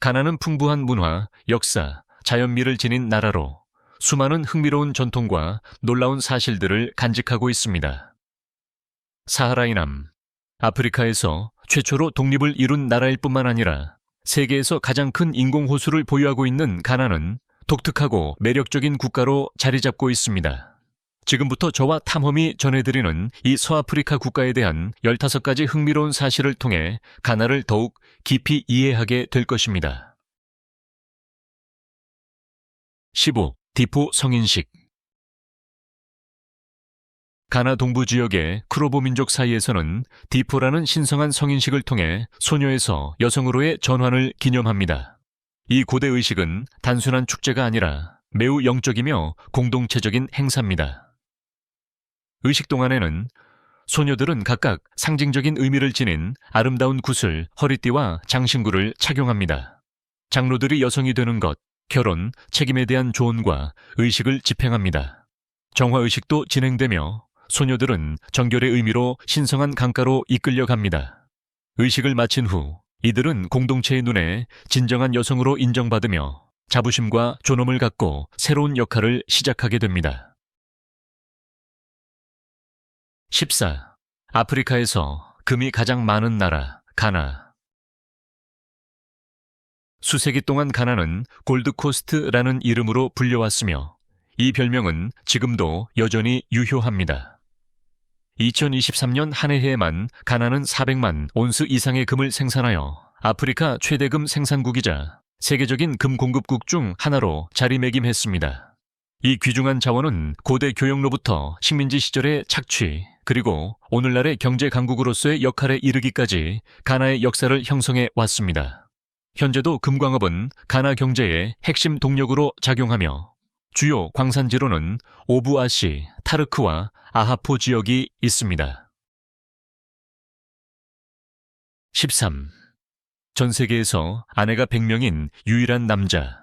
가나는 풍부한 문화, 역사, 자연미를 지닌 나라로 수많은 흥미로운 전통과 놀라운 사실들을 간직하고 있습니다. 사하라 이남, 아프리카에서 최초로 독립을 이룬 나라일 뿐만 아니라 세계에서 가장 큰 인공호수를 보유하고 있는 가나는 독특하고 매력적인 국가로 자리 잡고 있습니다. 지금부터 저와 탐험이 전해드리는 이 서아프리카 국가에 대한 15가지 흥미로운 사실을 통해 가나를 더욱 깊이 이해하게 될 것입니다. 15. 디포 성인식. 가나 동부 지역의 크로보 민족 사이에서는 디포라는 신성한 성인식을 통해 소녀에서 여성으로의 전환을 기념합니다. 이 고대 의식은 단순한 축제가 아니라 매우 영적이며 공동체적인 행사입니다. 의식 동안에는 소녀들은 각각 상징적인 의미를 지닌 아름다운 굿을 허리띠와 장신구를 착용합니다. 장로들이 여성이 되는 것, 결혼, 책임에 대한 조언과 의식을 집행합니다. 정화의식도 진행되며 소녀들은 정결의 의미로 신성한 강가로 이끌려갑니다. 의식을 마친 후 이들은 공동체의 눈에 진정한 여성으로 인정받으며 자부심과 존엄을 갖고 새로운 역할을 시작하게 됩니다. 14. 아프리카에서 금이 가장 많은 나라, 가나. 수세기 동안 가나는 골드코스트라는 이름으로 불려왔으며 이 별명은 지금도 여전히 유효합니다. 2023년 한 해에만 가나는 400만 온스 이상의 금을 생산하여 아프리카 최대 금 생산국이자 세계적인 금 공급국 중 하나로 자리매김했습니다. 이 귀중한 자원은 고대 교역로부터 식민지 시절의 착취, 그리고 오늘날의 경제 강국으로서의 역할에 이르기까지 가나의 역사를 형성해 왔습니다. 현재도 금광업은 가나 경제의 핵심 동력으로 작용하며 주요 광산지로는 오부아시, 타르크와 아하포 지역이 있습니다. 13. 전 세계에서 아내가 100명인 유일한 남자.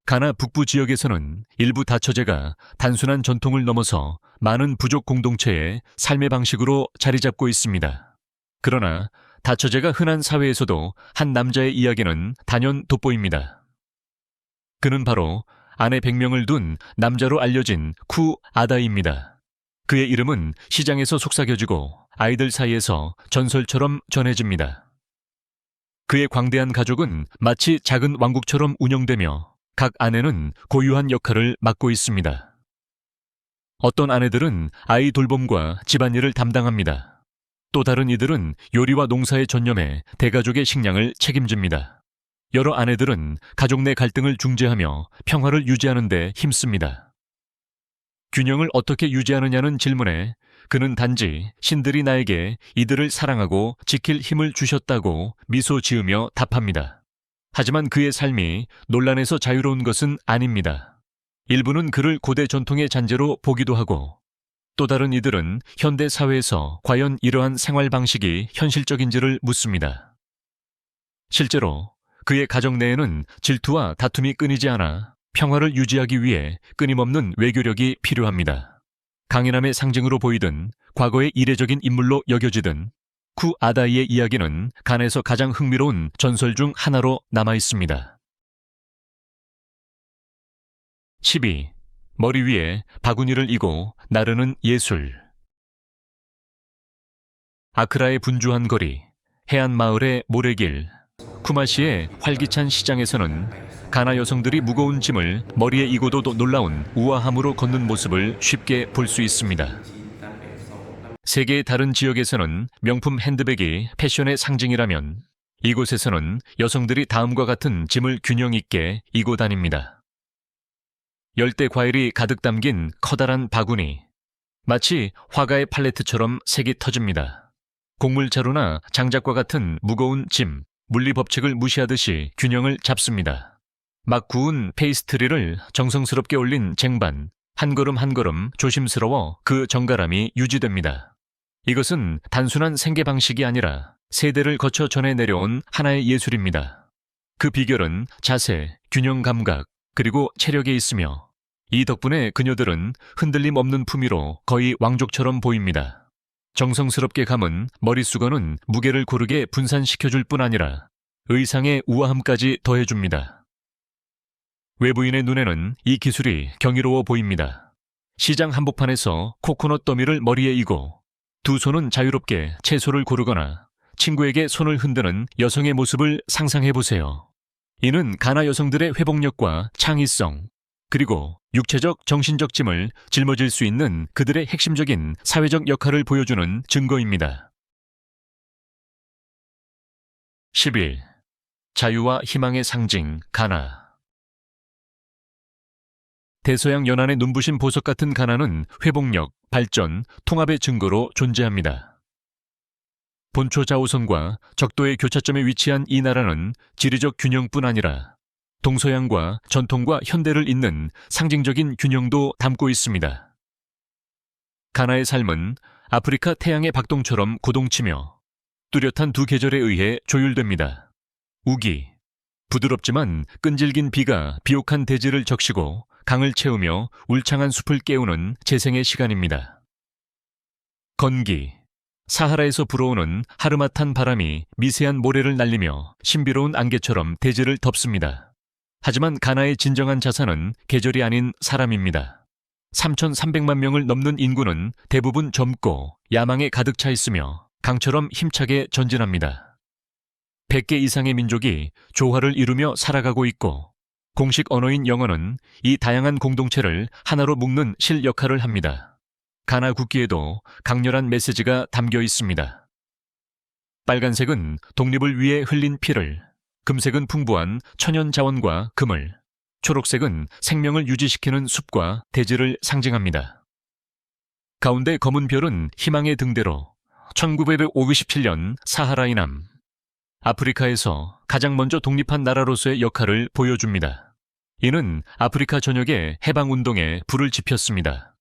가나 북부 지역에서는 일부 다처제가 단순한 전통을 넘어서 많은 부족 공동체의 삶의 방식으로 자리 잡고 있습니다. 그러나 다처제가 흔한 사회에서도 한 남자의 이야기는 단연 돋보입니다. 그는 바로 아내 100명을 둔 남자로 알려진 쿠 아다이입니다. 그의 이름은 시장에서 속삭여지고 아이들 사이에서 전설처럼 전해집니다. 그의 광대한 가족은 마치 작은 왕국처럼 운영되며 각 아내는 고유한 역할을 맡고 있습니다. 어떤 아내들은 아이 돌봄과 집안일을 담당합니다. 또 다른 이들은 요리와 농사에 전념해 대가족의 식량을 책임집니다. 여러 아내들은 가족 내 갈등을 중재하며 평화를 유지하는 데 힘씁니다. 균형을 어떻게 유지하느냐는 질문에 그는 단지 신들이 나에게 이들을 사랑하고 지킬 힘을 주셨다고 미소 지으며 답합니다. 하지만 그의 삶이 논란에서 자유로운 것은 아닙니다. 일부는 그를 고대 전통의 잔재로 보기도 하고 또 다른 이들은 현대 사회에서 과연 이러한 생활 방식이 현실적인지를 묻습니다. 실제로 그의 가정 내에는 질투와 다툼이 끊이지 않아 평화를 유지하기 위해 끊임없는 외교력이 필요합니다. 강인함의 상징으로 보이든 과거의 이례적인 인물로 여겨지든 쿠 아다이의 이야기는 가나에서 가장 흥미로운 전설 중 하나로 남아 있습니다. 12. 머리 위에 바구니를 이고 나르는 예술. 아크라의 분주한 거리, 해안 마을의 모래길, 쿠마시의 활기찬 시장에서는 가나 여성들이 무거운 짐을 머리에 이고도 놀라운 우아함으로 걷는 모습을 쉽게 볼 수 있습니다. 세계의 다른 지역에서는 명품 핸드백이 패션의 상징이라면 이곳에서는 여성들이 다음과 같은 짐을 균형 있게 이고 다닙니다. 열대 과일이 가득 담긴 커다란 바구니, 마치 화가의 팔레트처럼 색이 터집니다. 곡물자루나 장작과 같은 무거운 짐, 물리법칙을 무시하듯이 균형을 잡습니다. 막 구운 페이스트리를 정성스럽게 올린 쟁반, 한 걸음 한 걸음 조심스러워 그 정갈함이 유지됩니다. 이것은 단순한 생계 방식이 아니라 세대를 거쳐 전해 내려온 하나의 예술입니다. 그 비결은 자세, 균형 감각, 그리고 체력에 있으며 이 덕분에 그녀들은 흔들림 없는 품위로 거의 왕족처럼 보입니다. 정성스럽게 감은 머리수건은 무게를 고르게 분산시켜줄 뿐 아니라 의상의 우아함까지 더해줍니다. 외부인의 눈에는 이 기술이 경이로워 보입니다. 시장 한복판에서 코코넛 더미를 머리에 이고 두 손은 자유롭게 채소를 고르거나 친구에게 손을 흔드는 여성의 모습을 상상해보세요. 이는 가나 여성들의 회복력과 창의성, 그리고 육체적, 정신적 짐을 짊어질 수 있는 그들의 핵심적인 사회적 역할을 보여주는 증거입니다. 11. 자유와 희망의 상징, 가나. 대서양 연안의 눈부신 보석 같은 가나는 회복력, 발전, 통합의 증거로 존재합니다. 본초 자오선과 적도의 교차점에 위치한 이 나라는 지리적 균형뿐 아니라 동서양과 전통과 현대를 잇는 상징적인 균형도 담고 있습니다. 가나의 삶은 아프리카 태양의 박동처럼 고동치며 뚜렷한 두 계절에 의해 조율됩니다. 우기, 부드럽지만 끈질긴 비가 비옥한 대지를 적시고 강을 채우며 울창한 숲을 깨우는 재생의 시간입니다. 건기, 사하라에서 불어오는 하르마탄 바람이 미세한 모래를 날리며 신비로운 안개처럼 대지를 덮습니다. 하지만 가나의 진정한 자산은 계절이 아닌 사람입니다. 3,300만 명을 넘는 인구는 대부분 젊고 야망에 가득 차 있으며 강처럼 힘차게 전진합니다. 100개 이상의 민족이 조화를 이루며 살아가고 있고 공식 언어인 영어는 이 다양한 공동체를 하나로 묶는 실 역할을 합니다. 가나 국기에도 강렬한 메시지가 담겨 있습니다. 빨간색은 독립을 위해 흘린 피를, 금색은 풍부한 천연 자원과 금을, 초록색은 생명을 유지시키는 숲과 대지를 상징합니다. 가운데 검은 별은 희망의 등대로 1957년 사하라의 남, 아프리카에서 가장 먼저 독립한 나라로서의 역할을 보여줍니다. 이는 아프리카 전역의 해방운동에 불을 지폈습니다.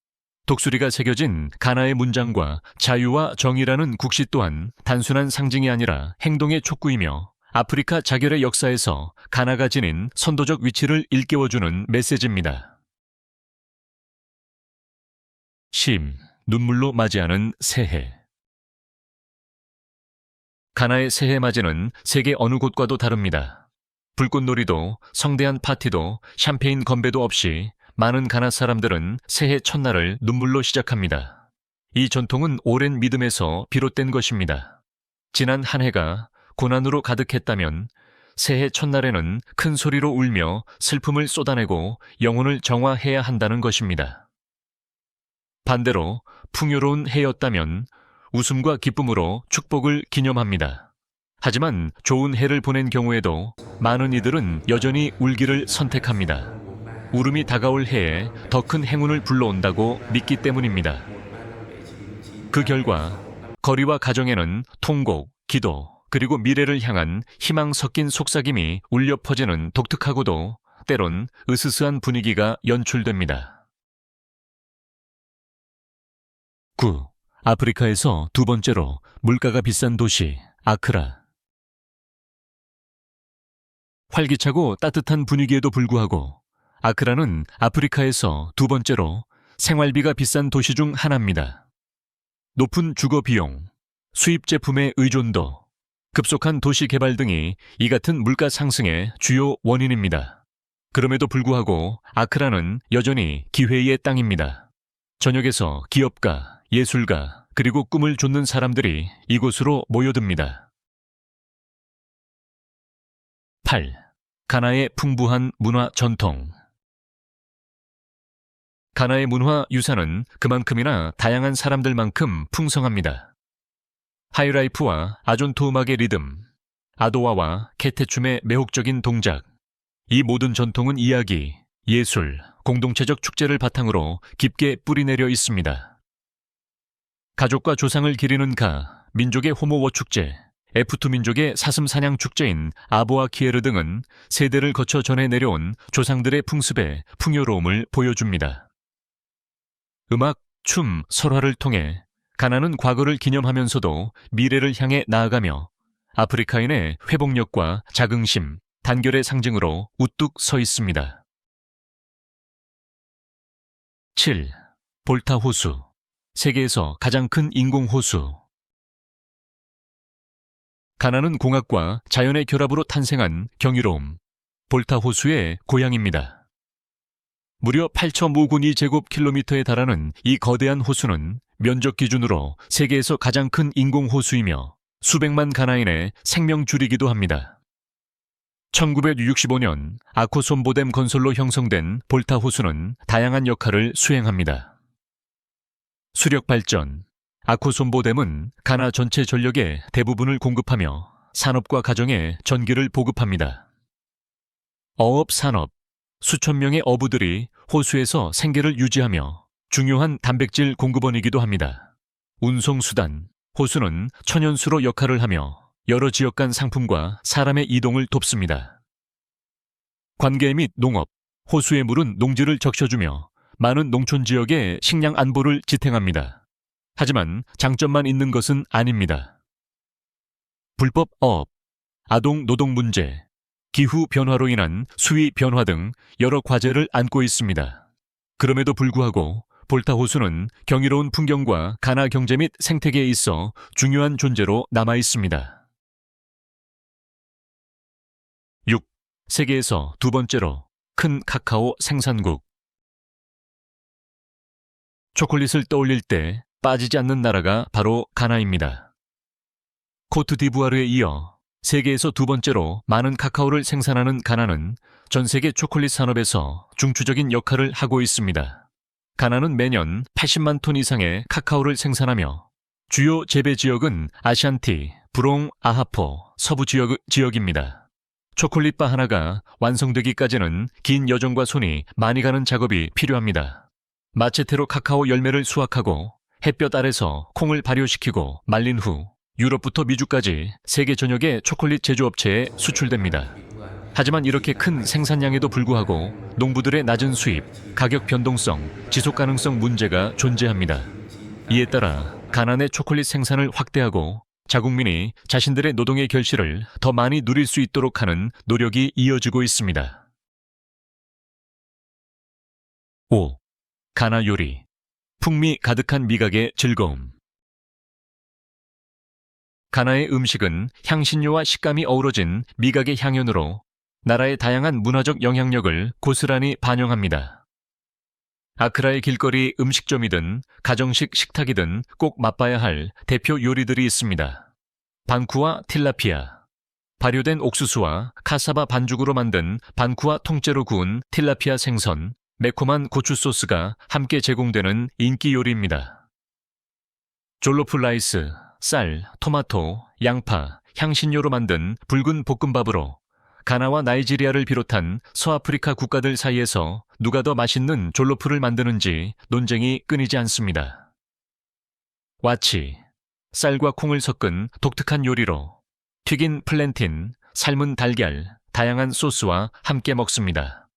독수리가 새겨진 가나의 문장과 자유와 정의라는 국시 또한 단순한 상징이 아니라 행동의 촉구이며 아프리카 자결의 역사에서 가나가 지닌 선도적 위치를 일깨워주는 메시지입니다. 심, 눈물로 맞이하는 새해. 가나의 새해 맞이는 세계 어느 곳과도 다릅니다. 불꽃놀이도 성대한 파티도 샴페인 건배도 없이 많은 가나 사람들은 새해 첫날을 눈물로 시작합니다. 이 전통은 오랜 믿음에서 비롯된 것입니다. 지난 한 해가 고난으로 가득했다면 새해 첫날에는 큰 소리로 울며 슬픔을 쏟아내고 영혼을 정화해야 한다는 것입니다. 반대로 풍요로운 해였다면 웃음과 기쁨으로 축복을 기념합니다. 하지만 좋은 해를 보낸 경우에도 많은 이들은 여전히 울기를 선택합니다. 울음이 다가올 해에 더 큰 행운을 불러온다고 믿기 때문입니다. 그 결과 거리와 가정에는 통곡, 기도, 그리고 미래를 향한 희망 섞인 속삭임이 울려 퍼지는 독특하고도 때론 으스스한 분위기가 연출됩니다. 9. 아프리카에서 두 번째로 물가가 비싼 도시 아크라. 활기차고 따뜻한 분위기에도 불구하고 아크라는 아프리카에서 두 번째로 생활비가 비싼 도시 중 하나입니다. 높은 주거 비용, 수입 제품의 의존도, 급속한 도시 개발 등이 이 같은 물가 상승의 주요 원인입니다. 그럼에도 불구하고 아크라는 여전히 기회의 땅입니다. 전역에서 기업가, 예술가, 그리고 꿈을 좇는 사람들이 이곳으로 모여듭니다. 8. 가나의 풍부한 문화 전통. 가나의 문화 유산은 그만큼이나 다양한 사람들만큼 풍성합니다. 하이라이프와 아존토 음악의 리듬, 아도와와 케테춤의 매혹적인 동작, 이 모든 전통은 이야기, 예술, 공동체적 축제를 바탕으로 깊게 뿌리내려 있습니다. 가족과 조상을 기리는 가, 민족의 호모워 축제, 에프투 민족의 사슴 사냥 축제인 아보아 키에르 등은 세대를 거쳐 전해 내려온 조상들의 풍습의 풍요로움을 보여줍니다. 음악, 춤, 설화를 통해 가나는 과거를 기념하면서도 미래를 향해 나아가며 아프리카인의 회복력과 자긍심, 단결의 상징으로 우뚝 서 있습니다. 7. 볼타 호수, 세계에서 가장 큰 인공 호수. 가나는 공학과 자연의 결합으로 탄생한 경이로움, 볼타 호수의 고향입니다. 무려 8,592제곱킬로미터에 달하는 이 거대한 호수는 면적 기준으로 세계에서 가장 큰 인공호수이며 수백만 가나인의 생명줄이기도 합니다. 1965년 아코솜보댐 건설로 형성된 볼타 호수는 다양한 역할을 수행합니다. 수력 발전, 아코솜보댐은 가나 전체 전력의 대부분을 공급하며 산업과 가정에 전기를 보급합니다. 어업 산업, 수천 명의 어부들이 호수에서 생계를 유지하며 중요한 단백질 공급원이기도 합니다. 운송수단, 호수는 천연수로 역할을 하며 여러 지역 간 상품과 사람의 이동을 돕습니다. 관계 및 농업, 호수의 물은 농지를 적셔주며 많은 농촌 지역의 식량 안보를 지탱합니다. 하지만 장점만 있는 것은 아닙니다. 불법 어업, 아동 노동 문제, 기후 변화로 인한 수위 변화 등 여러 과제를 안고 있습니다. 그럼에도 불구하고 볼타 호수는 경이로운 풍경과 가나 경제 및 생태계에 있어 중요한 존재로 남아 있습니다. 6. 세계에서 두 번째로 큰 카카오 생산국. 초콜릿을 떠올릴 때 빠지지 않는 나라가 바로 가나입니다. 코트디부아르에 이어 세계에서 두 번째로 많은 카카오를 생산하는 가나는 전 세계 초콜릿 산업에서 중추적인 역할을 하고 있습니다. 가나는 매년 80만 톤 이상의 카카오를 생산하며 주요 재배 지역은 아샨티, 브롱, 아하포, 서부 지역입니다. 초콜릿바 하나가 완성되기까지는 긴 여정과 손이 많이 가는 작업이 필요합니다. 마체테로 카카오 열매를 수확하고 햇볕 아래서 콩을 발효시키고 말린 후 유럽부터 미주까지 세계 전역의 초콜릿 제조업체에 수출됩니다. 하지만 이렇게 큰 생산량에도 불구하고 농부들의 낮은 수입, 가격 변동성, 지속 가능성 문제가 존재합니다. 이에 따라 가나 내 초콜릿 생산을 확대하고 자국민이 자신들의 노동의 결실을 더 많이 누릴 수 있도록 하는 노력이 이어지고 있습니다. 5. 가나 요리. 풍미 가득한 미각의 즐거움. 가나의 음식은 향신료와 식감이 어우러진 미각의 향연으로 나라의 다양한 문화적 영향력을 고스란히 반영합니다. 아크라의 길거리 음식점이든 가정식 식탁이든 꼭 맛봐야 할 대표 요리들이 있습니다. 반쿠와 틸라피아. 발효된 옥수수와 카사바 반죽으로 만든 반쿠와 통째로 구운 틸라피아 생선, 매콤한 고추 소스가 함께 제공되는 인기 요리입니다. 졸로프 라이스, 쌀, 토마토, 양파, 향신료로 만든 붉은 볶음밥으로 가나와 나이지리아를 비롯한 서아프리카 국가들 사이에서 누가 더 맛있는 졸로프를 만드는지 논쟁이 끊이지 않습니다. 와치, 쌀과 콩을 섞은 독특한 요리로 튀긴 플랜틴, 삶은 달걀, 다양한 소스와 함께 먹습니다.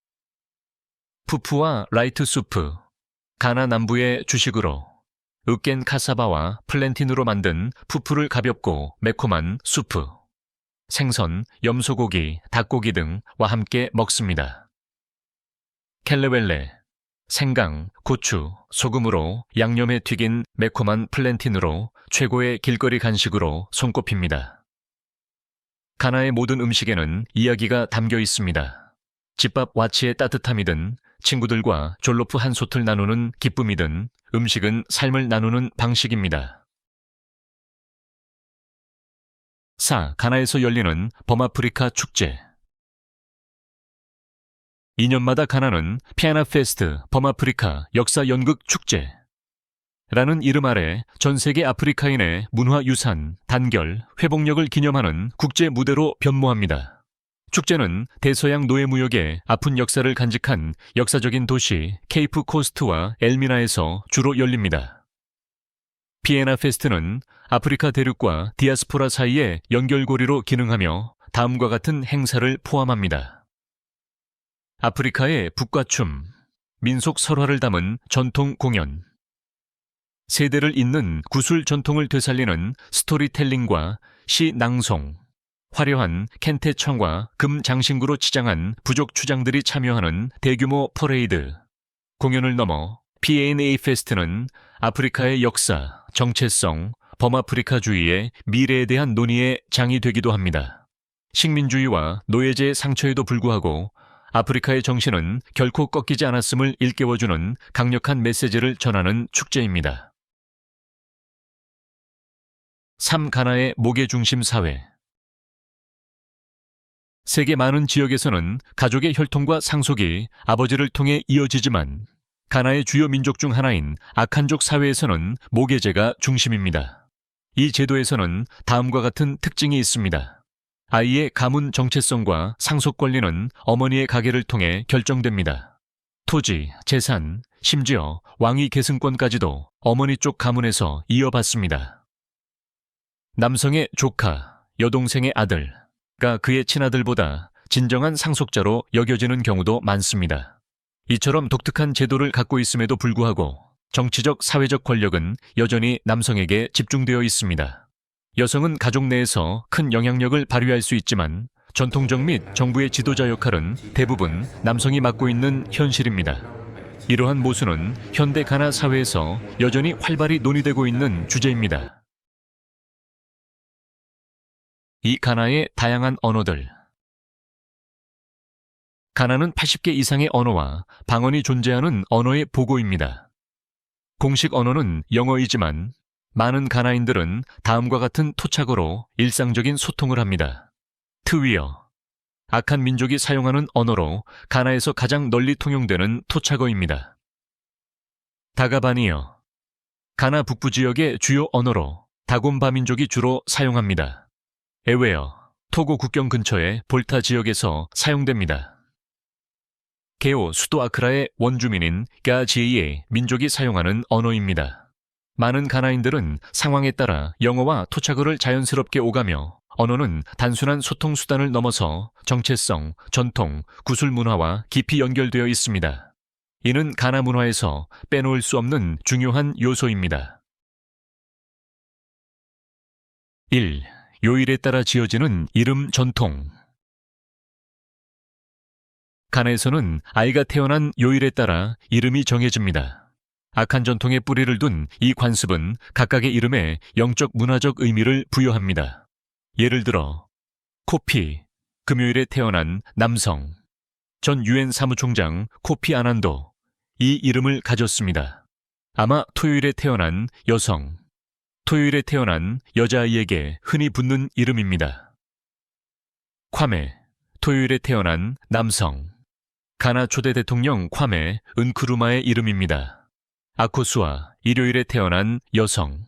푸푸와 라이트 수프, 가나 남부의 주식으로 으깬 카사바와 플랜틴으로 만든 푸푸를 가볍고 매콤한 수프, 생선, 염소고기, 닭고기 등과 함께 먹습니다. 켈레웰레, 생강, 고추, 소금으로 양념에 튀긴 매콤한 플랜틴으로 최고의 길거리 간식으로 손꼽힙니다. 가나의 모든 음식에는 이야기가 담겨 있습니다. 집밥 와치의 따뜻함이든 친구들과 졸로프 한 솥을 나누는 기쁨이든 음식은 삶을 나누는 방식입니다. 4. 가나에서 열리는 범아프리카 축제. 2년마다 가나는 피아나 페스트 범아프리카 역사 연극 축제라는 이름 아래 전 세계 아프리카인의 문화 유산, 단결, 회복력을 기념하는 국제 무대로 변모합니다. 축제는 대서양 노예무역의 아픈 역사를 간직한 역사적인 도시 케이프 코스트와 엘미나에서 주로 열립니다. 피에나 페스트는 아프리카 대륙과 디아스포라 사이의 연결고리로 기능하며 다음과 같은 행사를 포함합니다. 아프리카의 북과춤, 민속 설화를 담은 전통 공연, 세대를 잇는 구술 전통을 되살리는 스토리텔링과 시 낭송, 화려한 켄테청과 금 장신구로 치장한 부족 추장들이 참여하는 대규모 퍼레이드, 공연을 넘어 PANA 페스트는 아프리카의 역사, 정체성, 범아프리카주의의 미래에 대한 논의의 장이 되기도 합니다. 식민주의와 노예제의 상처에도 불구하고 아프리카의 정신은 결코 꺾이지 않았음을 일깨워주는 강력한 메시지를 전하는 축제입니다. 3. 가나의 목의 중심 사회. 세계 많은 지역에서는 가족의 혈통과 상속이 아버지를 통해 이어지지만 가나의 주요 민족 중 하나인 아칸족 사회에서는 모계제가 중심입니다. 이 제도에서는 다음과 같은 특징이 있습니다. 아이의 가문 정체성과 상속 권리는 어머니의 가계를 통해 결정됩니다. 토지, 재산, 심지어 왕위 계승권까지도 어머니 쪽 가문에서 이어받습니다. 남성의 조카, 여동생의 아들가 그의 친아들보다 진정한 상속자로 여겨지는 경우도 많습니다. 이처럼 독특한 제도를 갖고 있음에도 불구하고 정치적, 사회적 권력은 여전히 남성에게 집중되어 있습니다. 여성은 가족 내에서 큰 영향력을 발휘할 수 있지만 전통적 및 정부의 지도자 역할은 대부분 남성이 맡고 있는 현실입니다. 이러한 모순은 현대 가나 사회에서 여전히 활발히 논의되고 있는 주제입니다. 이 가나의 다양한 언어들. 가나는 80개 이상의 언어와 방언이 존재하는 언어의 보고입니다. 공식 언어는 영어이지만 많은 가나인들은 다음과 같은 토착어로 일상적인 소통을 합니다. 트위어. 아칸 민족이 사용하는 언어로 가나에서 가장 널리 통용되는 토착어입니다. 다가바니어. 가나 북부 지역의 주요 언어로 다곰바 민족이 주로 사용합니다. 에웨어. 토고 국경 근처의 볼타 지역에서 사용됩니다. 게오 수도 아크라의 원주민인 가지에의 민족이 사용하는 언어입니다. 많은 가나인들은 상황에 따라 영어와 토착어를 자연스럽게 오가며 언어는 단순한 소통 수단을 넘어서 정체성, 전통, 구술 문화와 깊이 연결되어 있습니다. 이는 가나 문화에서 빼놓을 수 없는 중요한 요소입니다. 1. 요일에 따라 지어지는 이름 전통. 가나에서는 아이가 태어난 요일에 따라 이름이 정해집니다. 아칸 전통의 뿌리를 둔 이 관습은 각각의 이름에 영적 문화적 의미를 부여합니다. 예를 들어 코피, 금요일에 태어난 남성. 전 유엔 사무총장 코피 아난도 이 이름을 가졌습니다. 아마 토요일에 태어난 여성. 토요일에 태어난 여자아이에게 흔히 붙는 이름입니다. 콰메, 토요일에 태어난 남성. 가나 초대 대통령 콰메 은크루마의 이름입니다. 아코수아, 일요일에 태어난 여성.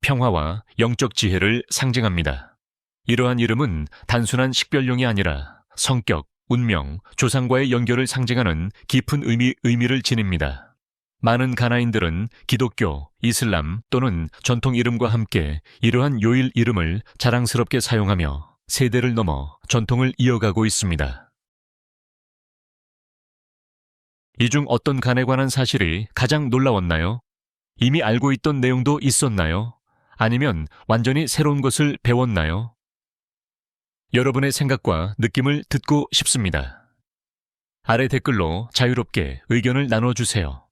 평화와 영적 지혜를 상징합니다. 이러한 이름은 단순한 식별용이 아니라 성격, 운명, 조상과의 연결을 상징하는 깊은 의미를 지닙니다. 많은 가나인들은 기독교, 이슬람 또는 전통 이름과 함께 이러한 요일 이름을 자랑스럽게 사용하며 세대를 넘어 전통을 이어가고 있습니다. 이 중 어떤 간에 관한 사실이 가장 놀라웠나요? 이미 알고 있던 내용도 있었나요? 아니면 완전히 새로운 것을 배웠나요? 여러분의 생각과 느낌을 듣고 싶습니다. 아래 댓글로 자유롭게 의견을 나눠주세요.